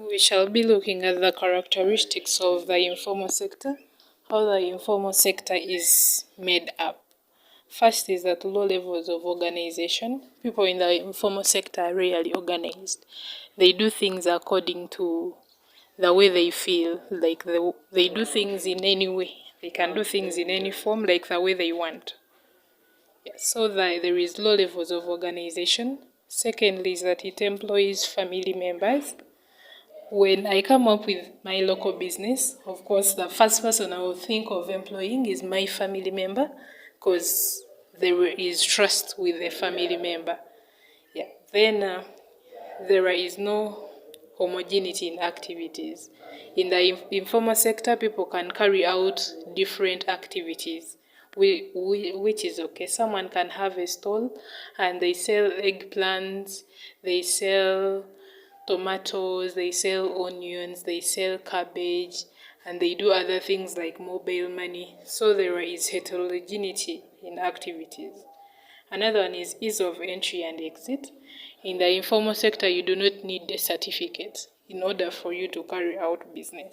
We shall be looking at the characteristics of the informal sector, how the informal sector is made up. First is that low levels of organization. People in the informal sector are rarely organized. They do things according to the way they feel, like they do things in any way. They can do things in any form, like the way they want. So that there is low levels of organization. Secondly is that it employs family members. When I come up with my local business, of course, the first person I will think of employing is my family member, because there is trust with the family member. Then there is no homogeneity in activities. In the informal sector, people can carry out different activities, which is okay. Someone can have a stall and they sell eggplants, they sell tomatoes, they sell onions, they sell cabbage, and they do other things like mobile money. So there is heterogeneity in activities. Another one is ease of entry and exit. In the informal sector, you do not need a certificate in order for you to carry out business.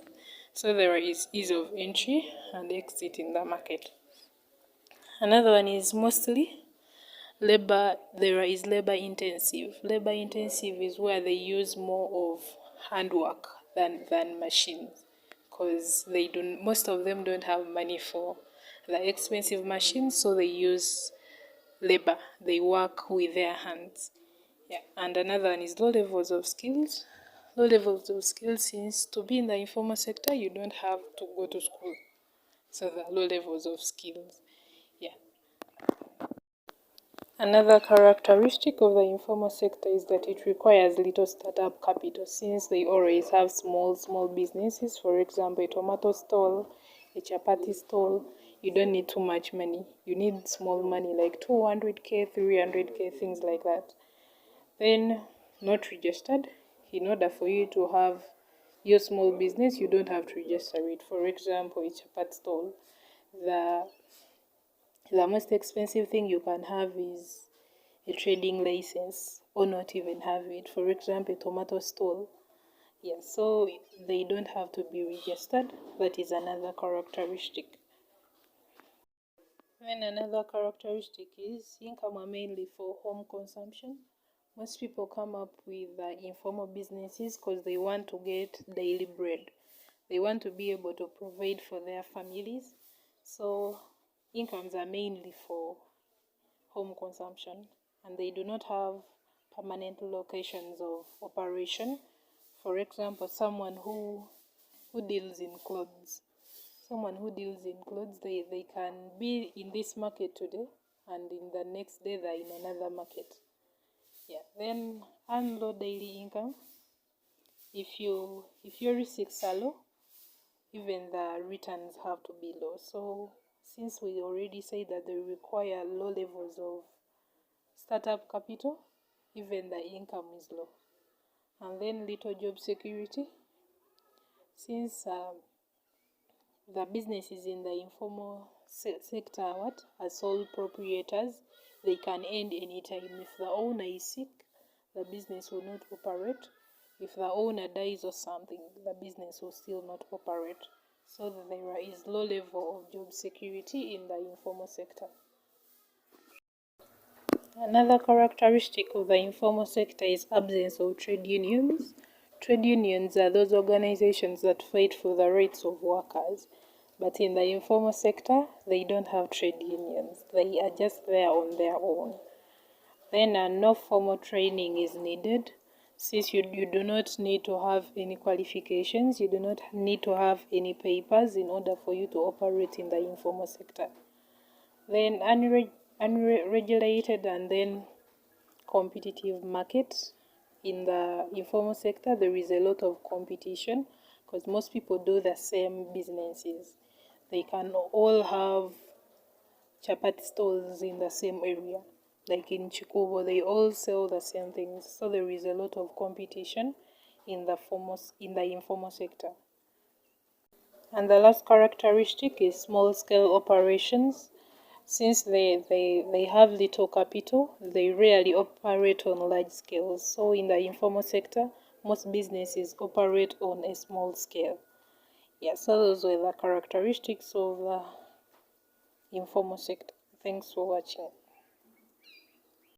So there is ease of entry and exit in the market. Another one is mostly labor. There is labor intensive. Labor intensive is where they use more of handwork than machines, because most of them don't have money for the expensive machines, so they use labor. They work with their hands. And another one is low levels of skills. Low levels of skills, since to be in the informal sector, you don't have to go to school. So the low levels of skills. Another characteristic of the informal sector is that it requires little startup capital, since they always have small businesses. For example, a tomato stall, a chapati stall. You don't need too much money. You need small money, like 200k, 300k, things like that. Then, not registered. In order for you to have your small business, you don't have to register it. For example, a chapati stall. The most expensive thing you can have is a trading license, or not even have it. For example, a tomato stall. So they don't have to be registered. That is another characteristic. Then another characteristic is income are mainly for home consumption. Most people come up with informal businesses because they want to get daily bread. They want to be able to provide for their families. So incomes are mainly for home consumption, and they do not have permanent locations of operation. For example, someone who deals in clothes. They can be in this market today, and in the next day they're in another market. Then earn low daily income. If your receipts are low, even the returns have to be low. So since we already say that they require low levels of startup capital, even the income is low. And then little job security. Since the businesses in the informal sector are sole proprietors, they can end anytime. If the owner is sick, the business will not operate. If the owner dies or something, the business will still not operate. So there is low level of job security in the informal sector. Another characteristic of the informal sector is absence of trade unions. Trade unions are those organizations that fight for the rights of workers. But in the informal sector, they don't have trade unions. They are just there on their own. Then no formal training is needed. Since you do not need to have any qualifications, you do not need to have any papers in order for you to operate in the informal sector. Then unregulated and then competitive market. In the informal sector, there is a lot of competition because most people do the same businesses. They can all have chapati stalls in the same area. Like in Chikubo, they all sell the same things. So there is a lot of competition in the informal sector. And the last characteristic is small-scale operations. Since they have little capital, they rarely operate on large scales. So in the informal sector, most businesses operate on a small scale. Yeah, so those were the characteristics of the informal sector. Thanks for watching.